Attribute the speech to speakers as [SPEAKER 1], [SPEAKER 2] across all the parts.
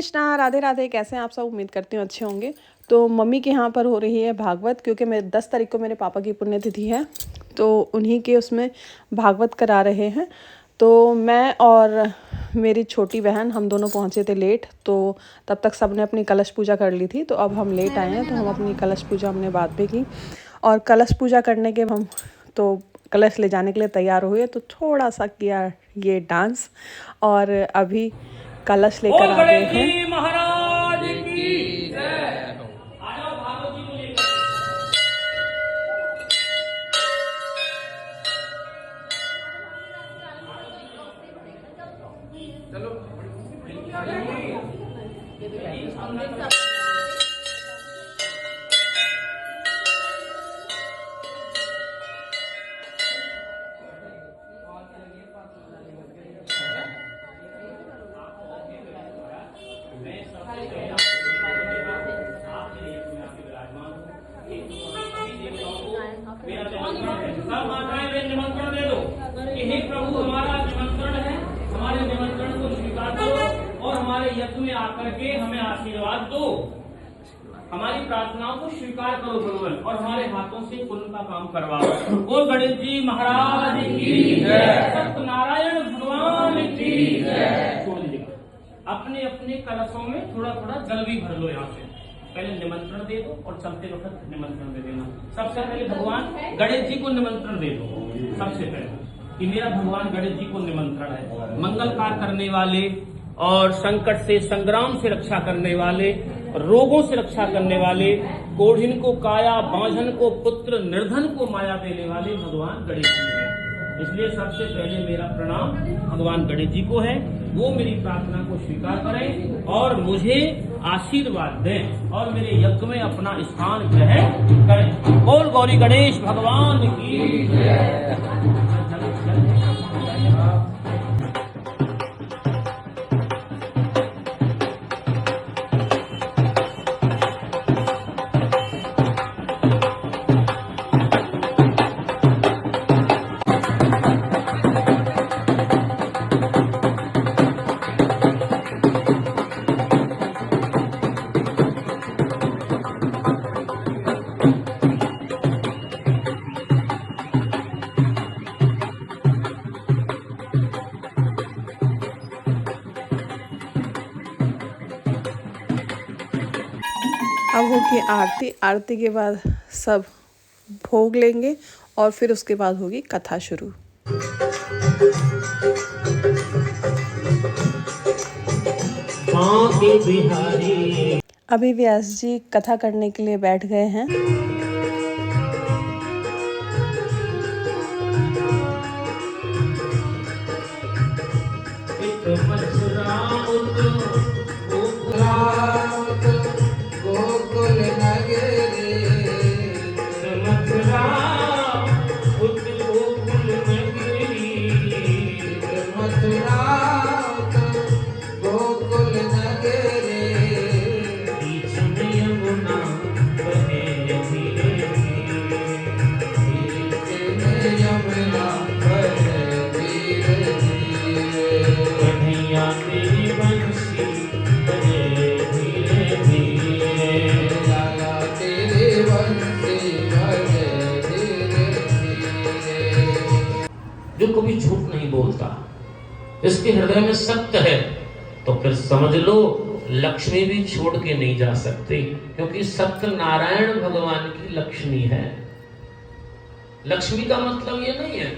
[SPEAKER 1] कृष्णा, राधे राधे। कैसे हैं आप सब? उम्मीद करती हूँ अच्छे होंगे। तो मम्मी के यहाँ पर हो रही है भागवत, क्योंकि मैं 10 तारीख को मेरे पापा की पुण्यतिथि है, तो उन्हीं के उसमें भागवत करा रहे हैं। तो मैं और मेरी छोटी बहन हम दोनों पहुँचे थे लेट, तो तब तक सब ने अपनी कलश पूजा कर ली थी। तो अब हम लेट आए हैं, तो हम अपनी कलश पूजा हमने बाद में की। और कलश पूजा करने के हम तो कलश ले जाने के लिए तैयार हुए, तो थोड़ा सा किया ये डांस, और अभी कलश लेकर आ गए हैं।
[SPEAKER 2] महाराज की जय। निमंत्रण दे दो कि हे प्रभु, हमारा निमंत्रण है, हमारे निमंत्रण को स्वीकार करो और हमारे यज्ञ में आकर के हमें आशीर्वाद दो। हमारी प्रार्थनाओं को स्वीकार करो भगवान, और हमारे हाथों से पुण्य का काम करवाओ। बोल गणेश जी महाराज की जय, सत्यनारायण भगवान की जय। छोड़ दीजिए, अपने अपने कलशों में थोड़ा थोड़ा जल भी भर लो। यहाँ से पहले निमंत्रण दे दो और चलते वक्त निमंत्रण दे देना। सबसे पहले भगवान गणेश जी को निमंत्रण दे दो। सबसे पहले कि मेरा भगवान गणेश जी को निमंत्रण है। मंगल कार्य करने वाले और संकट से, संग्राम से रक्षा करने वाले, रोगों से रक्षा करने वाले, कोढ़िन को काया, बांझन को पुत्र, निर्धन को माया देने वाले भगवान गणेश जी हैं। इसलिए सबसे पहले मेरा प्रणाम भगवान गणेश जी को है। वो मेरी प्रार्थना को स्वीकार करें और मुझे आशीर्वाद दें और मेरे यज्ञ में अपना स्थान ग्रहण करें। बोल गौरी गणेश भगवान की जय।
[SPEAKER 1] अब होगी आरती। आरती के बाद सब भोग लेंगे और फिर उसके बाद होगी कथा शुरू। अभी व्यास जी कथा करने के लिए बैठ गए हैं।
[SPEAKER 2] जो कभी झूठ नहीं बोलता, इसके हृदय में सत्य है, तो फिर समझ लो लक्ष्मी भी छोड़ के नहीं जा सकती, क्योंकि सत्यनारायण भगवान की लक्ष्मी है। लक्ष्मी का मतलब ये नहीं है,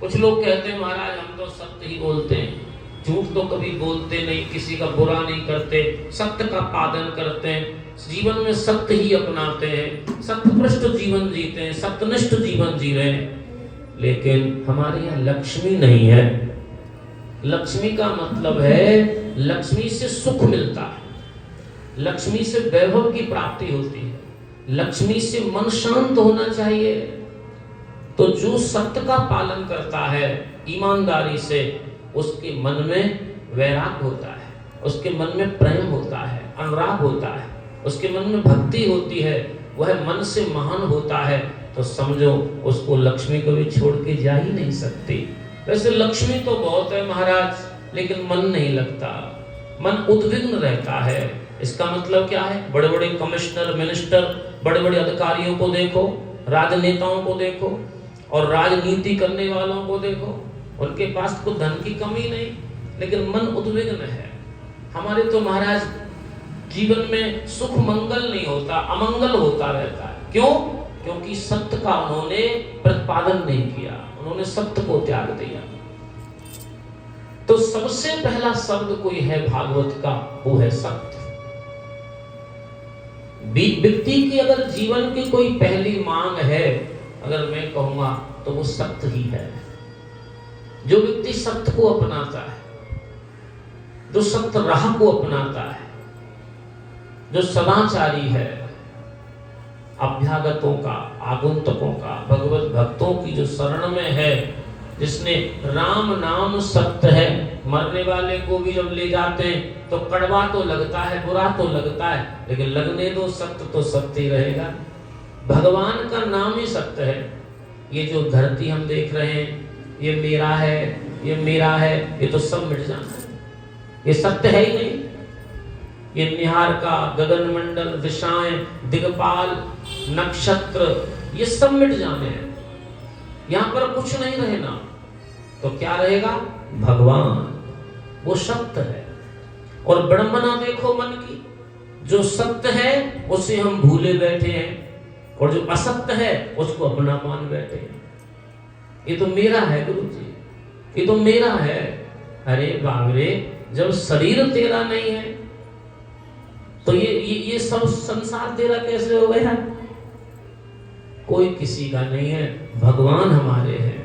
[SPEAKER 2] कुछ लोग कहते हैं महाराज हम तो सत्य ही बोलते हैं, झूठ तो कभी बोलते नहीं, किसी का बुरा नहीं करते, सत्य का पालन करते हैं, जीवन में सत्य ही अपनाते हैं, सत्यपृष्ठ जीवन जीते हैं, सत्यनिष्ठ जीवन जी रहे हैं। लेकिन हमारे यहाँ लक्ष्मी नहीं है। लक्ष्मी का मतलब है लक्ष्मी से सुख मिलता है, लक्ष्मी से वैभव की प्राप्ति होती है, लक्ष्मी से मन शांत होना चाहिए। तो जो सत्य का पालन करता है ईमानदारी से, उसके मन में वैराग होता है, उसके मन में प्रेम होता है, अनुराग होता है, उसके मन में भक्ति होती है, वह मन से महान होता है, तो समझो उसको लक्ष्मी कभी छोड़ के जा ही नहीं सकती। वैसे लक्ष्मी तो बहुत है महाराज, लेकिन मन नहीं लगता।
[SPEAKER 3] मन उद्विग्न रहता है। इसका मतलब क्या है? बड़े बड़े कमिश्नर, मिनिस्टर, बड़े बड़े अधिकारियों को देखो, राजनेताओं को देखो और राजनीति करने वालों को देखो, उनके पास तो धन की कमी नहीं, लेकिन मन उद्विग्न है। हमारे तो महाराज जीवन में सुख मंगल नहीं होता, अमंगल होता रहता है। क्यों? क्योंकि सत्य का उन्होंने प्रतिपादन नहीं किया, उन्होंने सत्य को त्याग दिया। तो सबसे पहला शब्द कोई है भागवत का, वो है सत्य। व्यक्ति की अगर जीवन की कोई पहली मांग है, अगर मैं कहूंगा तो वो सत्य ही है। जो व्यक्ति सत्य को अपनाता है, जो सत्य राह को अपनाता है, जो सदाचारी है, अभ्यागतों का, आगंतुकों का, भगवत भक्तों की जो शरण में है, जिसने राम नाम सत्य है, मरने वाले को भी जब ले जाते हैं तो कड़वा तो लगता है, बुरा तो लगता है, लेकिन लगने दो, सत्य तो सत्य ही रहेगा। भगवान का नाम ही सत्य है। ये जो धरती हम देख रहे हैं, ये मेरा है, ये मेरा है, ये तो सब मिट जाना है, ये सत्य है ही नहीं। ये निहार का गगन मंडल, दिशाएं, दिग्पाल, नक्षत्र, ये सब मिट जाने हैं, यहां पर कुछ नहीं रहना। तो क्या रहेगा? भगवान, वो सत्य है। और विडंबना देखो मन की, जो सत्य है उसे हम भूले बैठे हैं और जो असत्य है उसको अपना मान बैठे हैं। ये तो मेरा है गुरु जी, ये तो मेरा है। अरे बाबरे, जब शरीर तेरा नहीं है तो ये सब संसार तेरा कैसे हो गया? कोई किसी का नहीं है, भगवान हमारे हैं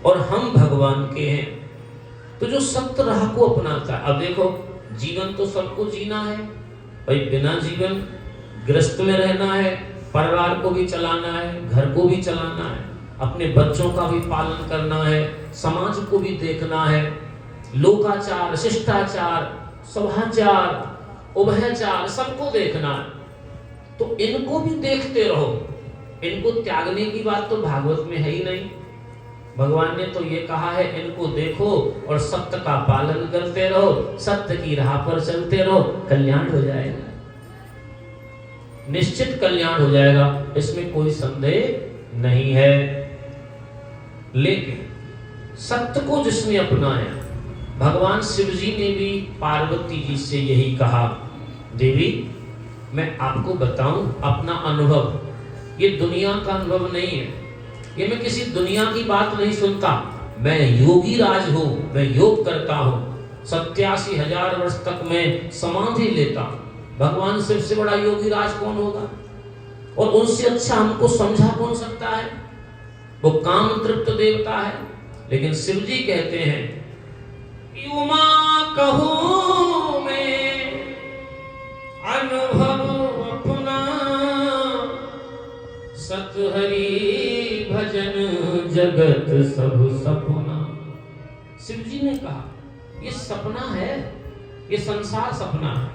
[SPEAKER 3] और हम भगवान के हैं। तो जो सत्य राह को अपनाता है, अब देखो जीवन तो सबको जीना है भाई, बिना जीवन गृहस्थ में रहना है, परिवार को भी चलाना है, घर को भी चलाना है, अपने बच्चों का भी पालन करना है, समाज को भी देखना है, लोकाचार, शिष्टाचार, सभाचार, उभयचार, सबको देखना है। तो इनको भी देखते रहो, इनको त्यागने की बात तो भागवत में है ही नहीं। भगवान ने तो ये कहा है, इनको देखो और सत्य का पालन करते रहो, सत्य की राह पर चलते रहो, कल्याण हो जाएगा, निश्चित कल्याण हो जाएगा, इसमें कोई संदेह नहीं है। लेकिन सत्य को जिसने अपनाया, भगवान शिव जी ने भी पार्वती जी से यही कहा, देवी मैं आपको बताऊं अपना अनुभव, ये दुनिया का अनुभव नहीं है, ये मैं किसी दुनिया की बात नहीं सुनता, मैं योगी राज हूं, मैं योग करता हूं, 87,000 वर्ष तक मैं समाधि लेता हूं। भगवान शिव से बड़ा योगी राज कौन होगा? और उनसे अच्छा हमको समझा कौन सकता है? वो काम तृप्त देवता है। लेकिन शिव जी कहते हैं, उमा कहूं मैं अनुभव अपना, सत हरि भजन जगत सब सपना। शिव जी ने कहा ये सपना है, ये संसार सपना है।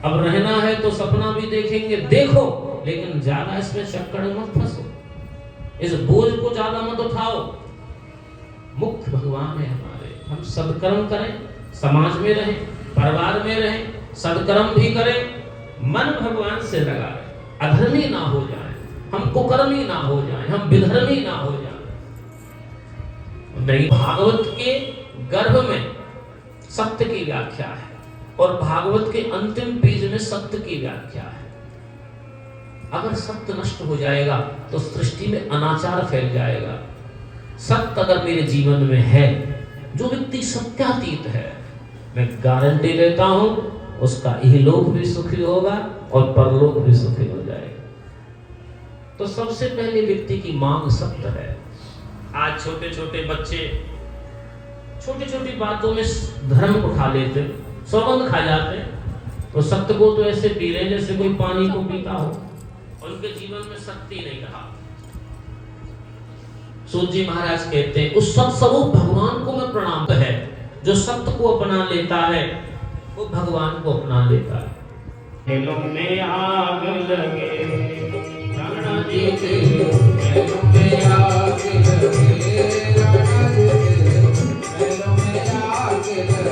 [SPEAKER 3] अब रहना है तो सपना भी देखेंगे, देखो, लेकिन ज्यादा इसमें चक्कर में मत फंसो, इस बोझ को ज्यादा मत उठाओ। मुख्य भगवान है हमारे, हम सदकर्म करें, समाज में रहें, परिवार में रहें, सदकर्म भी करें, मन भगवान से लगा रहे, अधर्मी ना हो जाए, हम कुकर्मी ना हो जाए, हम विधर्मी ना हो जाए। नहीं, भागवत के गर्भ में सत्य की व्याख्या है और भागवत के अंतिम पेज में सत्य की व्याख्या है। अगर सत्य नष्ट हो जाएगा तो सृष्टि में अनाचार फैल जाएगा। सत्य अगर मेरे जीवन में है, जो व्यक्ति सत्यातीत है, मैं गारंटी देता हूं उसका इहलोक भी सुखी होगा और परलोक भी सुखी हो जाएगा। तो सबसे पहले व्यक्ति की मांग सत्य है। आज छोटे छोटे बच्चे छोटी छोटी बातों में धर्म उठा लेते, सौगंध खा जाते, तो सत्य को तो ऐसे पी रहे जैसे कोई पानी को पीता हो, उनके जीवन में शक्ति नहीं रहा। सूत जी महाराज कहते हैं, उस सत्स्वरूप भगवान को मैं प्रणाम है, जो सत्य को अपना लेता है वो भगवान को अपना लेता है। खेलों में आग लगे, राणा जी के खेलों में आग लगे, राणा जी के खेलों में आग लगे।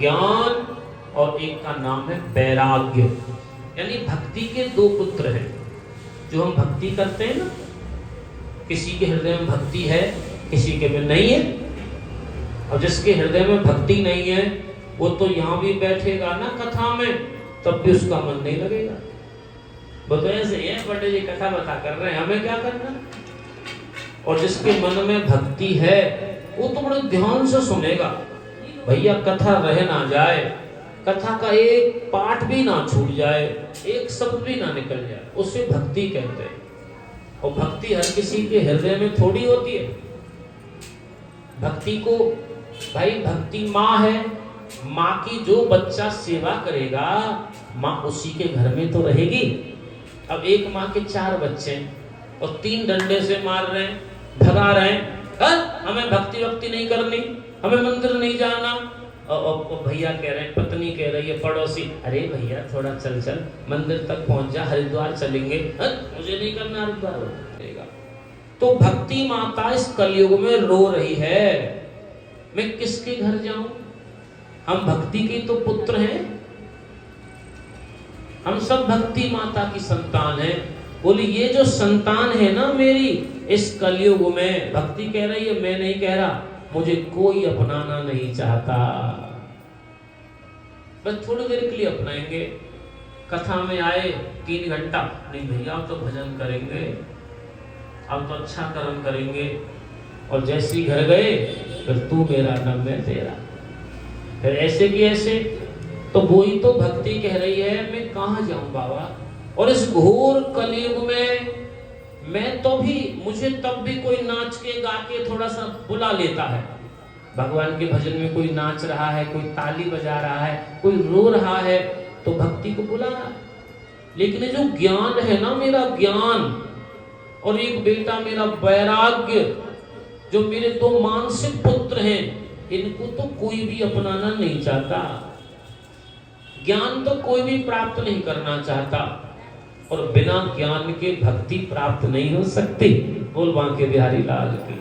[SPEAKER 3] ज्ञान और एक का नाम है वैराग्य। यानी भक्ति के दो पुत्र हैं। जो हम भक्ति करते हैं ना, किसी के हृदय में भक्ति है, किसी के में नहीं है। और जिसके हृदय में भक्ति नहीं है वो तो यहाँ भी बैठेगा ना कथा में, तब भी उसका मन नहीं लगेगा। वो तो ऐसे ही है, बड़े जी कथा बता कर रहे हैं, हमें क्या करना। और जिसके मन में भक्ति है वो तो बड़े ध्यान से सुनेगा। भैया कथा रह ना जाए, कथा का एक पाठ भी ना छूट जाए, एक शब्द भी ना निकल जाए, उसे भक्ति कहते हैं। और भक्ति हर किसी के हृदय में थोड़ी होती है। भक्ति को भाई, भक्ति माँ है, माँ की जो बच्चा सेवा करेगा माँ उसी के घर में तो रहेगी। अब एक माँ के 4 बच्चे और 3 डंडे से मार रहे हैं, भगा रहे हैं, हमें भक्ति नहीं करनी, हमें मंदिर नहीं जाना, और भैया कह रहे हैं, पत्नी कह रही है, पड़ोसी, अरे भैया थोड़ा चल चल मंदिर तक पहुंच जा, हरिद्वार चलेंगे। मुझे नहीं करना हरिद्वार होगा। तो भक्ति माता इस कलयुग में रो रही है, मैं किसके घर जाऊं? हम भक्ति के तो पुत्र हैं, हम सब भक्ति माता की संतान हैं। बोली ये जो संतान है ना मेरी, इस कलयुग में, भक्ति कह रही है, मैं नहीं कह रहा, मुझे कोई अपनाना नहीं चाहता। बस थोड़ी देर के लिए अपनाएंगे, कथा में आए 3 घंटा, नहीं भैया अब तो भजन करेंगे, अब तो अच्छा कर्म करेंगे, और जैसे ही घर गए फिर तू मेरा न मैं तेरा, फिर ऐसे की ऐसे। तो वही तो भक्ति कह रही है, मैं कहाँ जाऊं बाबा? और इस घोर कलयुग में मैं तो भी, मुझे तब भी कोई नाच के गा के थोड़ा सा बुला लेता है। भगवान के भजन में कोई नाच रहा है, कोई ताली बजा रहा है, कोई रो रहा है, तो भक्ति को बुला रहा है। लेकिन जो ज्ञान है ना, मेरा ज्ञान, और एक बेटा मेरा वैराग्य, जो मेरे 2 मानसिक पुत्र हैं, इनको तो कोई भी अपनाना नहीं चाहता। ज्ञान तो कोई भी प्राप्त नहीं करना चाहता, और बिना ज्ञान के भक्ति प्राप्त नहीं हो सकती। बोल बांके बिहारी लाल की।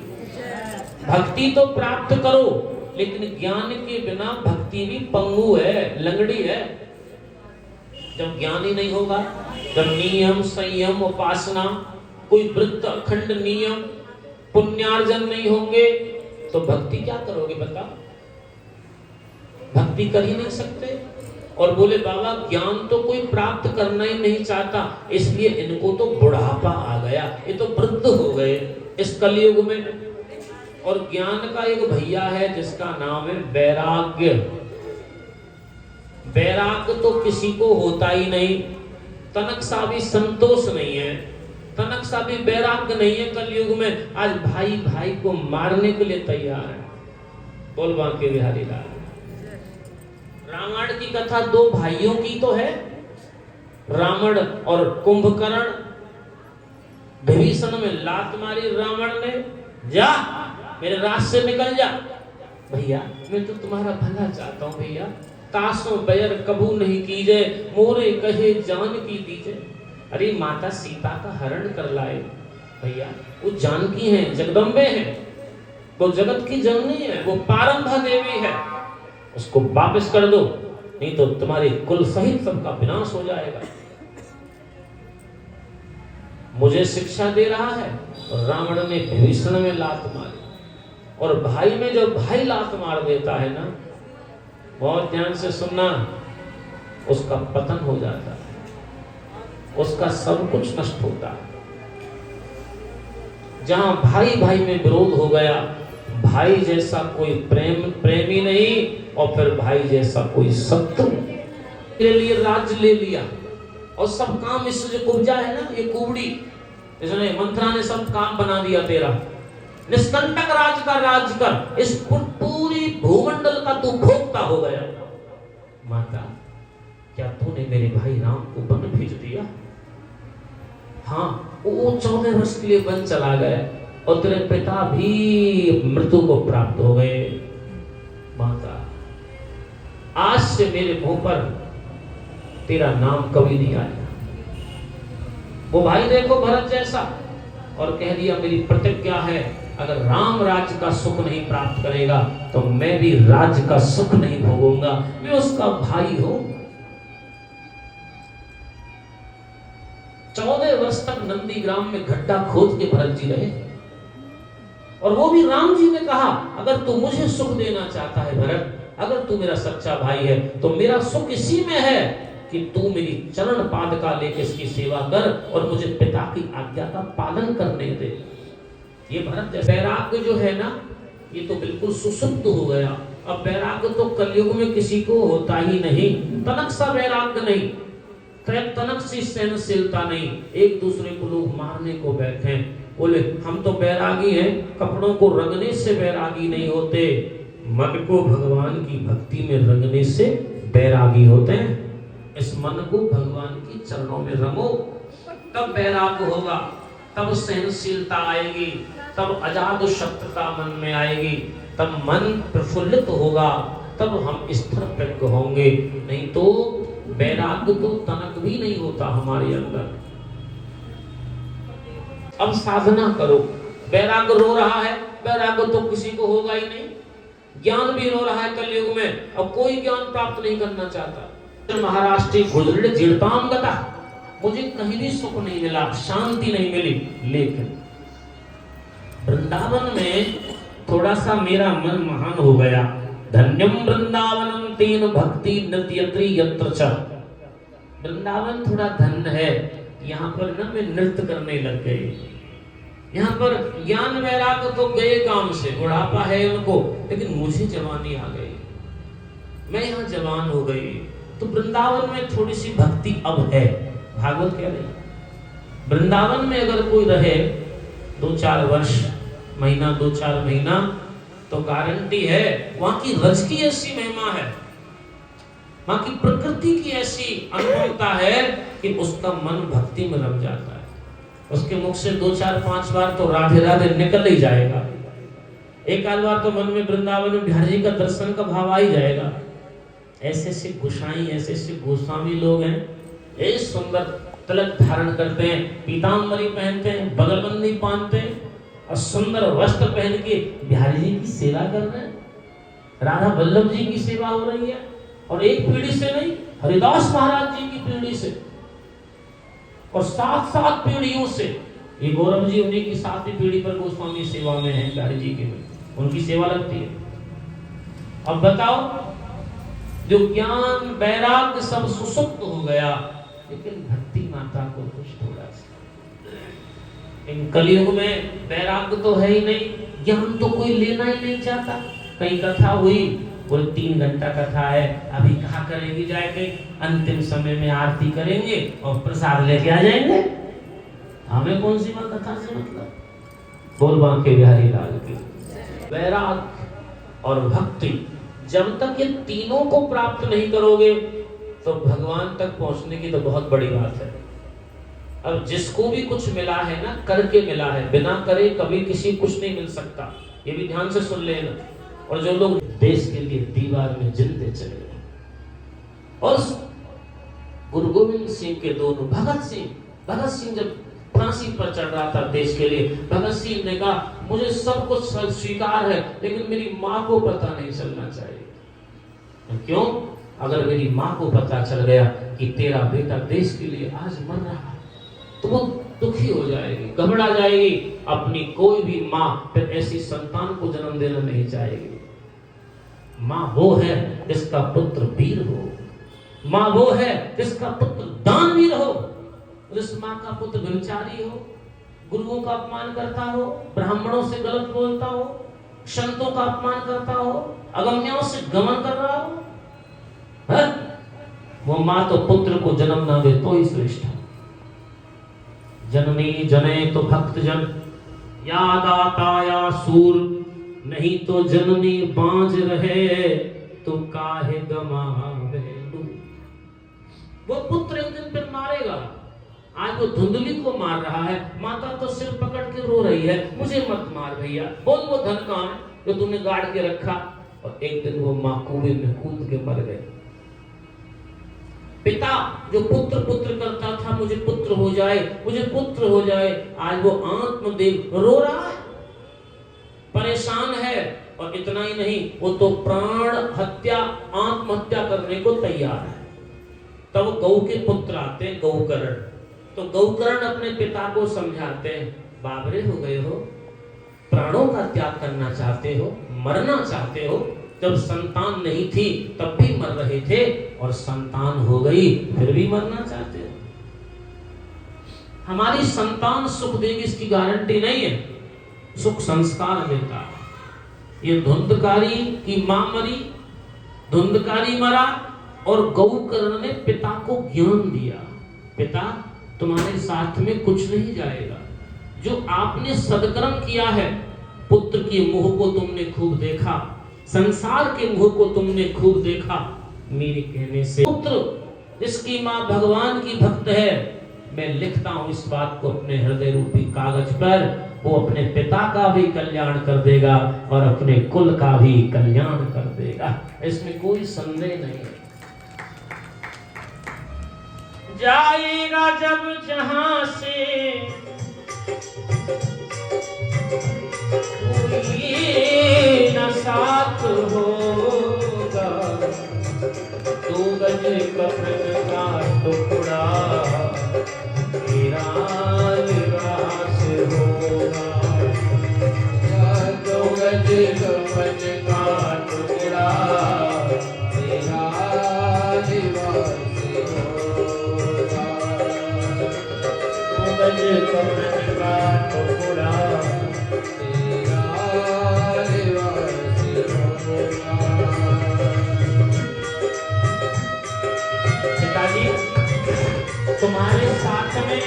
[SPEAKER 3] भक्ति तो प्राप्त करो, लेकिन ज्ञान के बिना भक्ति भी पंगु है, लंगड़ी है। जब ज्ञान ही नहीं होगा, जब नियम संयम उपासना, कोई वृत्त अखंड नियम पुण्यार्जन नहीं होंगे, तो भक्ति क्या करोगे बता? भक्ति कर ही नहीं सकते। और बोले बाबा ज्ञान तो कोई प्राप्त करना ही नहीं चाहता, इसलिए इनको तो बुढ़ापा आ गया, ये तो वृद्ध हो गए इस कलयुग में। और ज्ञान का एक भैया है जिसका नाम है वैराग्य। वैराग्य तो किसी को होता ही नहीं, तनक सा भी संतोष नहीं है, तनक सा भी वैराग्य नहीं है कलयुग में। आज भाई भाई को मारने के लिए तैयार है। बोल बांके बिहारी लाल। रामायण की कथा 2 भाइयों की तो है, रावण और कुंभकर्ण। विभीषण में लात मारी रावण ने, जा मेरे रास्ते से निकल जा। भैया मैं तो तुम्हारा भला चाहता हूँ भैया, तासों बैर कबू नहीं कीजे, मोरे कहे जान की दीजे। अरे माता सीता का हरण कर लाए भैया, वो जानकी हैं, जगदम्बे हैं, वो जगत की जननी है, वो पारंभा देवी है, उसको वापस कर दो, नहीं तो तुम्हारे कुल सहित सबका विनाश हो जाएगा। मुझे शिक्षा दे रहा है, और रावण ने विभीषण में लात मारी। और भाई में जब भाई लात मार देता है ना, बहुत ध्यान से सुनना, उसका पतन हो जाता है, उसका सब कुछ नष्ट होता है। जहां भाई भाई में विरोध हो गया, भाई जैसा कोई प्रेमी नहीं, और फिर भाई जैसा कोई शत्रु। ले लिए राज्य ले लिया, और सब काम इससे जो कुब्जा है ना, ये कुबड़ी, इसने मंत्रा ने सब काम बना दिया तेरा। निष्कंटक राज का राज कर, इस पूरी भूमंडल का तू भोक्ता हो गया। माता क्या तूने मेरे भाई राम को वन भेज दिया? हाँ, वो 14 वर्ष के लिए वन चला गया, और तेरे पिता भी मृत्यु को प्राप्त हो गए। माता आज से मेरे मुंह पर तेरा नाम कभी नहीं आएगा। वो भाई देखो भरत जैसा, और कह दिया मेरी प्रतिज्ञा है, अगर राम राज्य का सुख नहीं प्राप्त करेगा तो मैं भी राज्य का सुख नहीं भोगूंगा, मैं उसका भाई हूं। 14 वर्ष तक नंदीग्राम में गड्ढा खोद के भरत जी रहे, और वो भी राम जी ने कहा, अगर तू मुझे सुख देना चाहता है भरत, अगर तू मेरा सच्चा भाई है, तो मेरा सुख इसी में है कि तू मेरी चरण पादुका लेके इसकी सेवा कर, और मुझे पिता की आज्ञा का पालन करने दे। ये भरत वैराग्य जो है ना, ये तो बिल्कुल सुसुप्त हो गया। अब वैराग्य तो कलयुग में किसी को होता ही नहीं, तनक सा वैराग्य नहीं, तनक सी सहनशीलता नहीं। एक दूसरे को लोग मारने को बैठे, बोले हम तो बैरागी हैं, कपड़ों को रंगने से बैरागी नहीं होते, मन को भगवान की भक्ति में रंगने से बैरागी होते हैं। इस मन को भगवान की चरणों में रंगो, तब बैराग होगा, तब सहनशीलता आएगी, तब अजाद शत्रुता मन में आएगी, तब मन प्रफुल्लित होगा, तब हम स्थिर प्रज्ञ होंगे, नहीं तो वैराग्य तो तनक भी नहीं होता हमारे अंदर। अब साधना करो, वैराग्य रो रहा है, वैराग्य तो किसी को होगा ही नहीं। ज्ञान भी रो रहा है कलयुग में, अब कोई ज्ञान प्राप्त नहीं करना चाहता। महाराष्ट्र गुजरे जीर्ताम गता, मुझे कहीं भी सुख नहीं मिला, शांति नहीं मिली, लेकिन वृंदावन में थोड़ा सा मेरा मन महान हो गया। धन्यम वृंदावनम तेन भक्ति नृत्यत्री यत्र च। वृंदावन थोड़ा धन्य है, यहाँ पर ना मैं नृत्य करने लग गई। यहाँ पर ज्ञान वैराग्य तो गए काम से, बुढ़ापा है उनको, लेकिन मुझे जवानी आ गई, मैं यहाँ जवान हो गई। तो वृंदावन में थोड़ी सी भक्ति अब है। भागवत कह रही वृंदावन में अगर कोई रहे 2-4 वर्ष, महीना 2-4 महीना, तो गारंटी है वहां की रज की ऐसी महिमा है, वहां की प्रकृति की ऐसी अनुभवता है कि उसका मन भक्ति में रम जाता है। उसके मुख से 2-4-5 बार तो राधे राधे निकल ही जाएगा। एक आध बार तो मन में वृंदावन में बिहारी जी का दर्शन का भाव आ ही जाएगा। ऐसे ऐसे गोसाई, ऐसे ऐसे गोस्वामी लोग हैं, ये सुंदर तिलक धारण करते हैं, पीतांबरी पहनते हैं, बगलबंदी पहनते हैं और सुंदर वस्त्र पहन के बिहारी जी की सेवा कर रहे हैं, राधा वल्लभ जी की सेवा हो रही है। और एक पीढ़ी से नहीं, हरिदास महाराज जी की पीढ़ी से और 7-7 पीढ़ियों से। ये गौरव जी उन्हीं की 7वीं पीढ़ी पर गोस्वामी सेवा में है, बिहारी जी की में उनकी सेवा लगती है। अब बताओ, जो ज्ञान वैराग्य सब सुसुप्त हो गया, लेकिन भक्ति माता को कुछ थोड़ा सा। इन कलयुग में वैराग्य तो है ही नहीं, ज्ञान तो कोई लेना ही नहीं चाहता। कहीं कथा हुई, बोले 3 घंटा कथा है, अभी कहाँ करेंगे जाके, अंतिम समय में आरती करेंगे और प्रसाद लेके आ जाएंगे। हमें कौन सी बात कथा से मतलब। बोल बांके बिहारी लाल की। वैराग्य और भक्ति, जब तक ये तीनों को प्राप्त नहीं करोगे तो भगवान तक पहुंचने की तो बहुत बड़ी बात है। अब जिसको भी कुछ मिला है ना, करके मिला है, बिना करे कभी किसी कुछ नहीं मिल सकता, ये भी ध्यान से सुन लेना। और जो लोग देश के लिए दीवार में जिंदे चले गए, और गुरु गोविंद सिंह के दोनों भगत सिंह जब फांसी पर चढ़ रहा था देश के लिए, भगत सिंह ने कहा मुझे सब कुछ स्वीकार है, लेकिन मेरी माँ को पता नहीं चलना चाहिए। क्यों? अगर मेरी माँ को पता चल गया कि तेरा बेटा देश के लिए आज मर रहा है, तो वो दुखी हो जाएगी, घबरा जाएगी। अपनी कोई भी माँ फिर ऐसी संतान को जन्म देना नहीं चाहेगी। माँ वो है जिसका पुत्र वीर हो, माँ वो है जिसका पुत्र दानवीर हो। जिस माँ का पुत्र व्यभिचारी हो, गुरुओं का अपमान करता हो, ब्राह्मणों से गलत बोलता हो, संतों का अपमान करता हो, अगम्यों से गमन कर रहा हो, है? वो माँ तो पुत्र को जन्म ना दे तो ही श्रेष्ठ है। जननी जने तो भक्त जन, या दाता या सूर, नहीं तो जननी बांझ रहे तो काहे गमावे। वो पुत्र एक दिन फिर मारेगा। आज वो धुंधली को मार रहा है, माता तो सिर पकड़ के रो रही है, मुझे मत मार भैया, बोल वो धन कहाँ है जो तुमने गाड़ के रखा। और एक दिन वो माँ कुएं में कूद के मर गए। पिता जो पुत्र पुत्र करता था, मुझे पुत्र हो जाए, मुझे पुत्र हो जाए, आज वो आत्मदेव रो रहा है, परेशान है। और इतना ही नहीं, वो तो प्राण हत्या, आत्महत्या करने को तैयार है। तब गौ के पुत्र आते हैं, गौकर्ण। तो गौकर्ण अपने पिता को समझाते हैं, बाबरे हो गए हो, प्राणों का त्याग करना चाहते हो, मरना चाहते हो। जब संतान नहीं थी तब भी मर रहे थे, और संतान हो गई फिर भी मरना चाहते हो। हमारी संतान सुख देगी इसकी गारंटी नहीं है, सुख संस्कार देता है। ये धुंधकारी की मां मरी, धुंधकारी मरा, और गौकर्ण ने पिता को ज्ञान दिया, पिता तुम्हारे साथ में कुछ नहीं जाएगा, जो आपने सदकर्म किया है, पुत्र के मुंह को तुमने खूब देखा, संसार के मुंह को तुमने खूब देखा, मेरे कहने से पुत्र जिसकी मां भगवान की भक्त है, मैं लिखता हूं इस बात को अपने हृदय रूपी कागज पर, वो अपने पिता का भी कल्याण कर देगा और अपने कुल का भी कल्याण कर देगा, इसमें कोई संदेह नहीं है। जाएगा जब जहां से कोई न साथ होगा, 2 गज कफन का टुकड़ा तेरा लिबास होगा, 2 गज कफन का टुकड़ा तेरा लिबास होगा, 2 गज कफन का टुकड़ा तेरा लिबास होगा। पिताजी तुम्हारे साथ में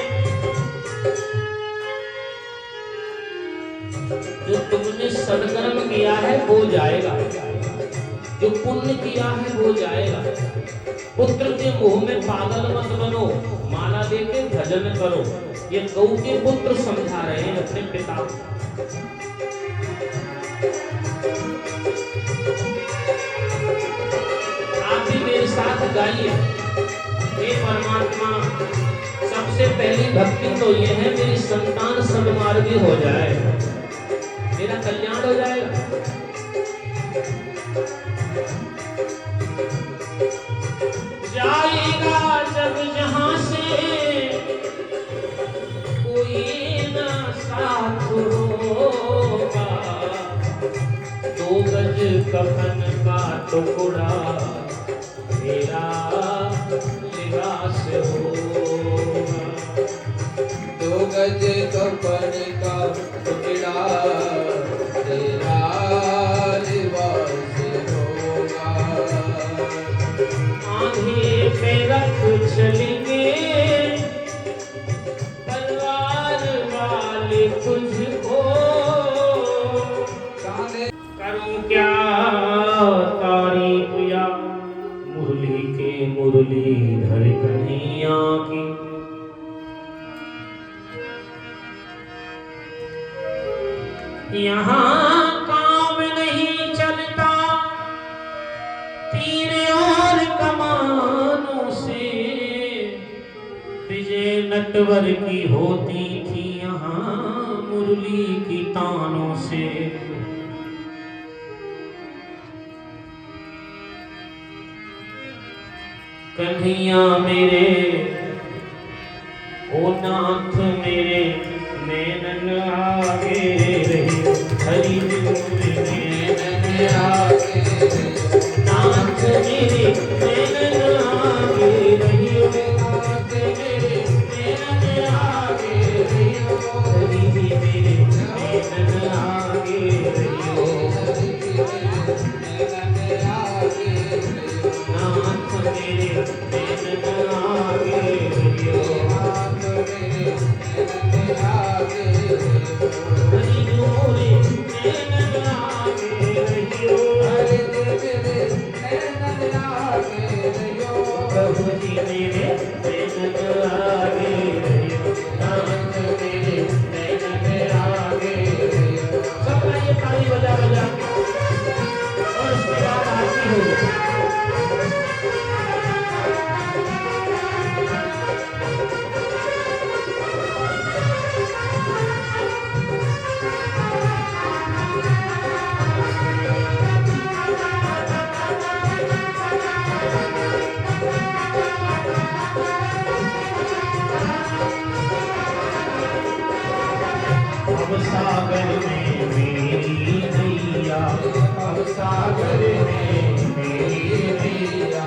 [SPEAKER 3] जो तुमने सदकर्म किया है वो जाएगा, जो पुण्य किया है वो जाएगा। पुत्र के मुंह में पागल मत बनो, माला देके भजन करो। ये गौ के पुत्र समझा रहे हैं अपने पिता को। आप भी मेरे साथ गाइए, हे परमात्मा सबसे पहली भक्ति तो ये है मेरी संतान सन्मार्गी हो जाए, मेरा कल्याण हो जाएगा। जाएगा जब जहां से कोई न साथ होगा, 2 गज कफन का टुकड़ा तेरा लिबास होगा,
[SPEAKER 4] 2 गज कफन का टुकड़ा तेरा लिबास होगा।
[SPEAKER 3] आंधी पे रख चलेंगे परिवार वाले तुझको, करूं क्या तारीफ या मुरली के मुरलीधर कन्हैया की। यहाँ काम नहीं चलता तीर और कमानों से, विजय नटवर की होती थी यहाँ मुरली की तानों से। कन्हैया मेरे ओ नाथ मेरे नैनन आगे रही, हरि नैनन आगे नाथ मेरे नैनन आगे रही, नाथ मेरे नैनन आगे रही, हरि मेरे नैनन आगे रही, नाथ मेरे नैनन आगे रही, सागर में मेरी नैया, सागर में मेरी नैया,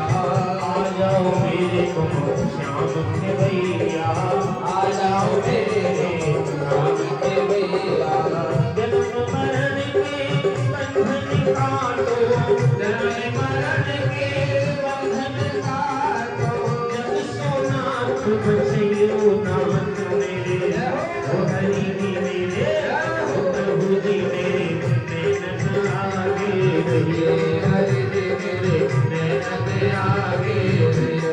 [SPEAKER 3] आ जाओ मेरे तुम श्याम के भैया, आ जाओ मेरे श्याम के भैया। जन्म मरण के बंधन काटो, जन्म मरण के बंधन काटो, जब सोनाथ बचियो नाथ मेरे, ओ हरि मेरे प्रभु जी मेरे नैनन आगे रहिए, हरि मेरे नैनन आगे रहिए।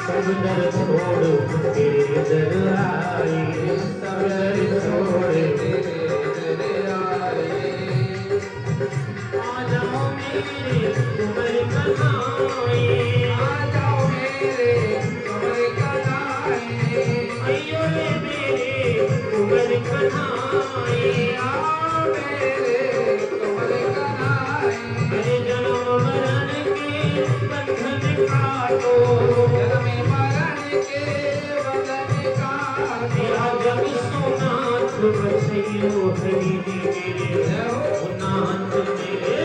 [SPEAKER 3] सब डर छोड़ तेरे दर आए, सब डर छोड़
[SPEAKER 4] तेरे दर आए।
[SPEAKER 3] आ जाओ मेरे तुमर कनाए,
[SPEAKER 4] आ जाओ मेरे कमर कनाए।
[SPEAKER 3] अयो रे मेरे तुमर कनाए,
[SPEAKER 4] आ मेरे कमर कनाए।
[SPEAKER 3] अरे जन्म मरण के बंधन काटो,
[SPEAKER 4] जन्म मरण के बंधन काटो।
[SPEAKER 3] तेरा जग सोनाथ बसैयो हरि जी मेरे, ओ नाथ मेरे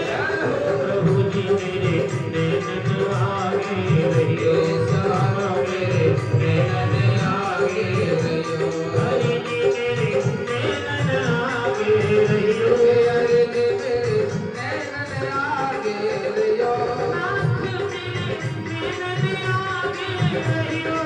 [SPEAKER 3] प्रभु जी मेरे नैनन आगे रहियो,
[SPEAKER 4] मेरे नैनन आगे रहियो।
[SPEAKER 3] हरि जी मेरे नैनन आगे रहियो,
[SPEAKER 4] हरि जी मेरे नैनन आगे रहियो।
[SPEAKER 3] नाथ मेरे नैनन आगे रहियो।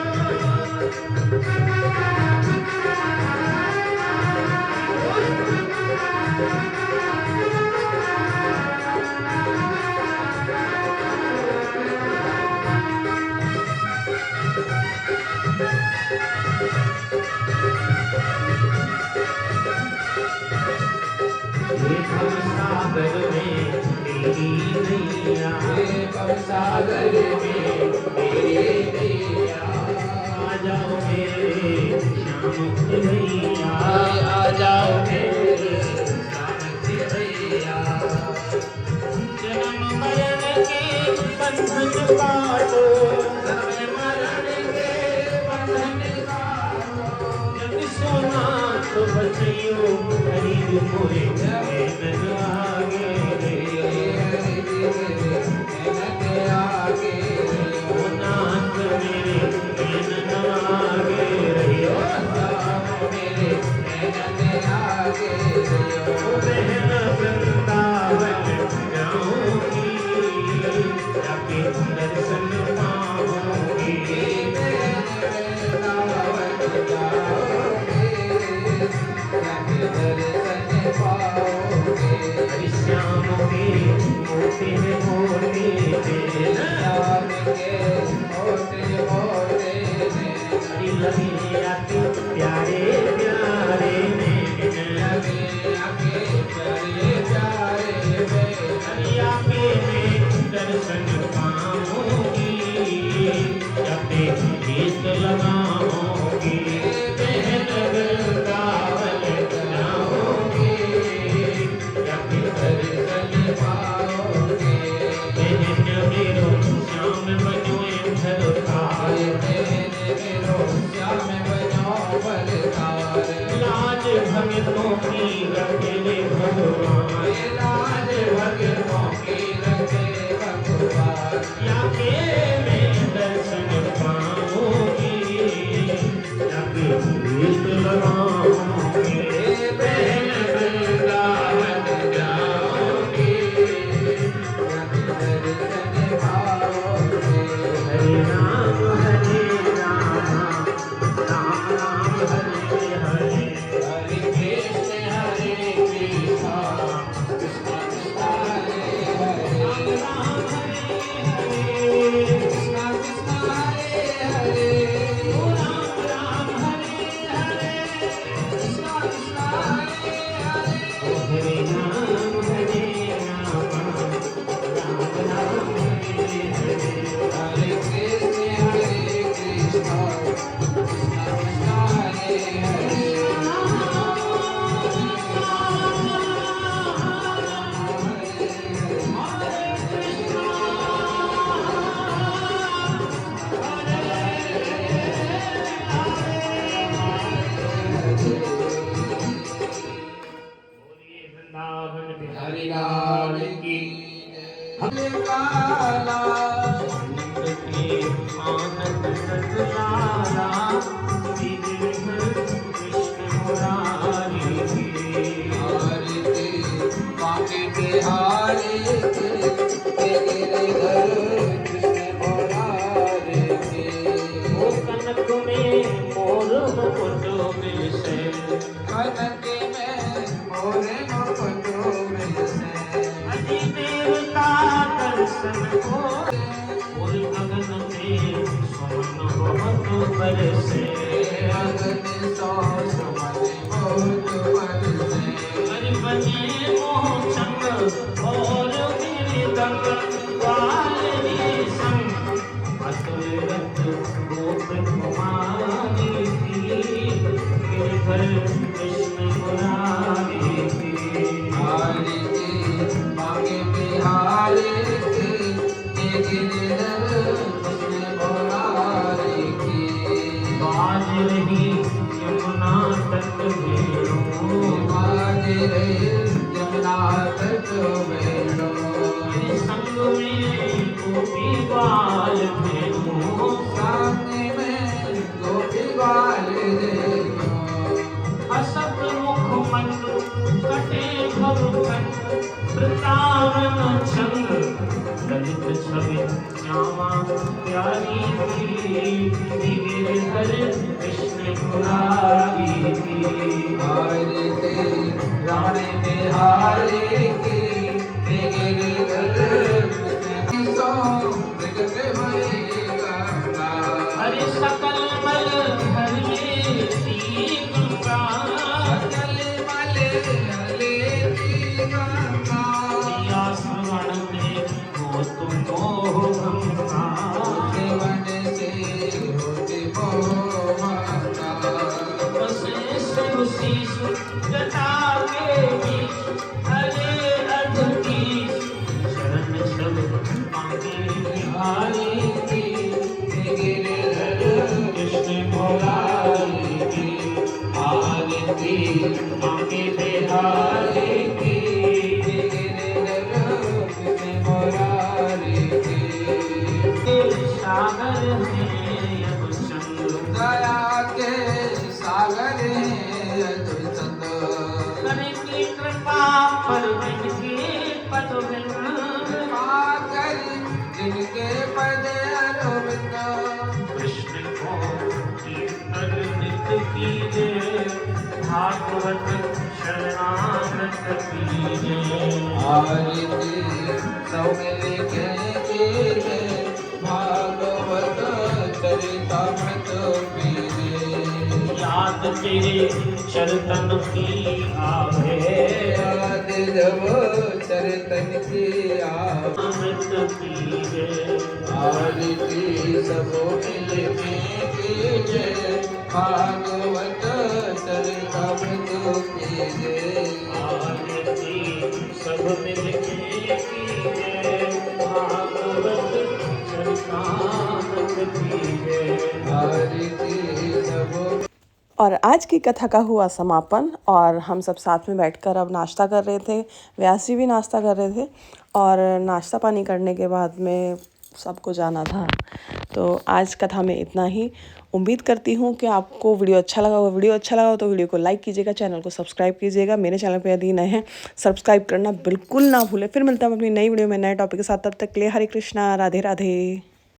[SPEAKER 3] ये भव सागर में तेरी नैया,
[SPEAKER 4] हे भवसागर में तेरी नैया।
[SPEAKER 3] आ जाओ मेरे श्याम के भैया,
[SPEAKER 4] आ जाओ मेरे श्याम के भैया।
[SPEAKER 3] जन्म मरण के बंधन काटो,
[SPEAKER 4] जन्म मरण के बंधन काटो।
[SPEAKER 3] जग सोनाथ बसैयो हरि मोरे नैनन आगे रहियो,
[SPEAKER 4] हरि जी मेरे नैनन आगे रहियो।
[SPEAKER 3] ओ नाथ मेरे नैनन आगे रहियो,
[SPEAKER 4] मेरे नैनन आगे रहियो।
[SPEAKER 3] ओ बहन वृंदावन जाऊंगी, जाके दर्शन पाऊंगी, हरि श्याम के मोटे मोटे हरि लगे आके प्यारे प्यारे नैन, हरि आके मैं दर्शन पाऊंगी, जाके गीत लगाऊंगी, बहन वृंदावन जाऊंगी, जाके दर्शन पाऊंगी, बहन मेरो श्याम बजोए झलकार, लाज भगतों की रखे भगवान, याके मैं दर्शन पाऊंगी, याके गीत लगाऊंगी, बहन वृंदावन जाऊंगी, हरे राम राम राम हरे हरे,
[SPEAKER 4] हरे कृष्ण कृष्ण कृष्ण हरे हरे।
[SPEAKER 3] राम हरे हरे,
[SPEAKER 4] कृष्ण कृष्ण हरे हरे।
[SPEAKER 3] राम राम हरे हरे,
[SPEAKER 4] कृष्ण कृष्ण हरे हरे।
[SPEAKER 3] हरे राम राम राम हरे हरे,
[SPEAKER 4] हरे कृष्ण कृष्ण कृष्ण हरे हरे।
[SPEAKER 3] बोलिए वृंदावन बिहारी
[SPEAKER 4] हरि लाल की जय। काला
[SPEAKER 3] के आनंद सतलाला, कृष्ण मुरारी
[SPEAKER 4] आरती बांके बिहारी के गिरधर कृष्ण मुरारी के।
[SPEAKER 3] ओ कनक में मोर मुकुट
[SPEAKER 4] नदी में मोरे मुकुटो मिलते
[SPEAKER 3] अति देवता दर्शन को और गगन में सोन बहुत बरसे
[SPEAKER 4] अग्नि सौ सुमन बहुत बरसे
[SPEAKER 3] हरि बने मोह चंग और गिरिदंग वाली संग अतुल रत गोप कुमारी की गिरधर कृष्ण मुरारी की
[SPEAKER 4] हारी की मांगे बिहारी की गिरिधर कृष्ण मुरारी की
[SPEAKER 3] बाज रही यमुना तट में
[SPEAKER 4] बाज रही यमुना तट में
[SPEAKER 3] संग में गोपी बाल भेलू
[SPEAKER 4] सामने में गोपी बाल देखो
[SPEAKER 3] असत मुख मंडु कटे भवखंड वृतावन छंद ललित छवि श्यामा प्यारी की गिरधर कृष्ण मुरारी की
[SPEAKER 4] हारी की रानी बिहारी की गिरिधर कृष्ण सो प्रगट भई गंगा
[SPEAKER 3] हरि सकल मल हरि गंगा
[SPEAKER 4] सकल मल हले की गंगा
[SPEAKER 3] या श्रवण में हो तुम मोह भंगा
[SPEAKER 4] जीवन से होती मोहता
[SPEAKER 3] वशिष्ठ ऋषिष जटा के बीच हरे अधकीश शरण शब्द मांगे बिहारी की
[SPEAKER 4] गिरिधर
[SPEAKER 3] कृष्ण मुरारी की आरती मांगे बिहारी की
[SPEAKER 4] गिरिधर कृष्ण मुरारी की
[SPEAKER 3] सागर में अब चंद्र
[SPEAKER 4] दया के सागर हैं अतुल
[SPEAKER 3] करे की कृपा पर जिनके पद
[SPEAKER 4] आकर जिनके पद अरविंद
[SPEAKER 3] कृष्ण को कीर्तन नित्य कीजिए भागवत शरणागत कीजिए
[SPEAKER 4] आरती सब मिलके कीजिए भागवत चरितामृत पीजिए
[SPEAKER 3] याद तेरे चरतन की आवे
[SPEAKER 4] याद जब चरितन की
[SPEAKER 3] अमृत कीजिए
[SPEAKER 4] आरती सब मिलके कीजिए भागवत चरितामृत कीजिए
[SPEAKER 3] आरती सब मिलके कीजिए भागवत चरितामृत कीजिए
[SPEAKER 4] आरती सब
[SPEAKER 1] और आज की कथा का हुआ समापन और हम सब साथ में बैठकर अब नाश्ता कर रहे थे। व्यास जी भी नाश्ता कर रहे थे और नाश्ता पानी करने के बाद में सबको जाना था। तो आज कथा में इतना ही। उम्मीद करती हूँ कि आपको वीडियो अच्छा लगा होगा। वीडियो अच्छा लगा हो तो वीडियो को लाइक कीजिएगा, चैनल को सब्सक्राइब कीजिएगा। मेरे चैनल पे यदि नए हैं सब्सक्राइब करना बिल्कुल ना भूलें। फिर मिलता हूँ अपनी नई वीडियो में नए टॉपिक के साथ। तब तक के लिए हरे कृष्णा, राधे राधे।